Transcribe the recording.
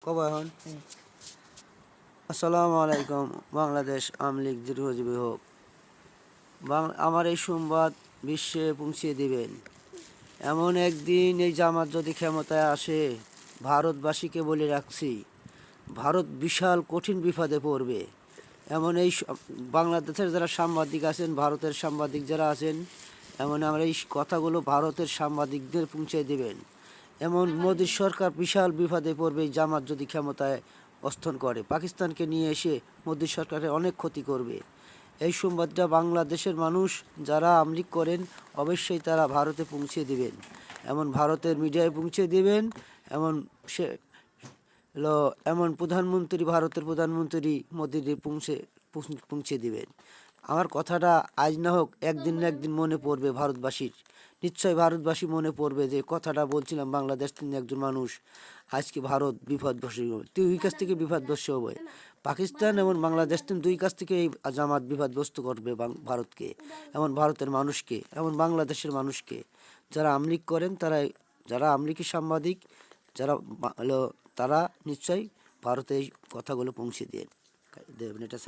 কবে এখন? আসসালামু আলাইকুম। বাংলাদেশ আওয়ামী লীগ দীর্ঘজীবী হোক। আমার এই সংবাদ বিশ্বে পৌঁছে দিবেন। এমন একদিন এই জামাত যদি ক্ষমতায় আসে, ভারতবাসীকে বলে রাখছি, ভারত বিশাল কঠিন বিপদে পড়বে। এমন এই বাংলাদেশের যারা সাংবাদিক আছেন, ভারতের সাংবাদিক যারা আছেন, এমন আমরা এই কথাগুলো ভারতের সাংবাদিকদের পৌঁছে দেবেন। এমন মোদীর সরকার বিশাল বিপদে পড়বে এই জামাত যদি ক্ষমতায় অবস্থান করে। পাকিস্তানকে নিয়ে এসে মোদী সরকারের অনেক ক্ষতি করবে। এই সংবাদটা বাংলাদেশের মানুষ যারা আমলিগ করেন অবশ্যই তারা ভারতে পৌঁছে দেবেন। এমন ভারতের মিডিয়ায় পৌঁছে দেবেন। এমন সে এমন প্রধানমন্ত্রী, ভারতের প্রধানমন্ত্রী মোদীর পৌঁছে দিবেন। আমার কথাটা আজ না হোক একদিন না একদিন মনে পড়বে ভারতবাসীর। নিশ্চয় ভারতবাসী মনে পড়বে যে কথাটা বলছিলাম, বাংলাদেশ থেকে একজন মানুষ আজকে ভারত বিপদগ্রস্ত হবে, দুই কাছ থেকে বিপদগ্রস্ত হবে। পাকিস্তান এবং বাংলাদেশ দুই কাছ থেকে এই জামাত বিপদগ্রস্ত করবে ভারতকে, এমন ভারতের মানুষকে, এমন বাংলাদেশের মানুষকে। যারা আমলিগ করেন তারা, যারা আমলিগি সাংবাদিক যারা তারা নিশ্চয়ই ভারতে এই কথাগুলো পৌঁছে দেবেন। এটা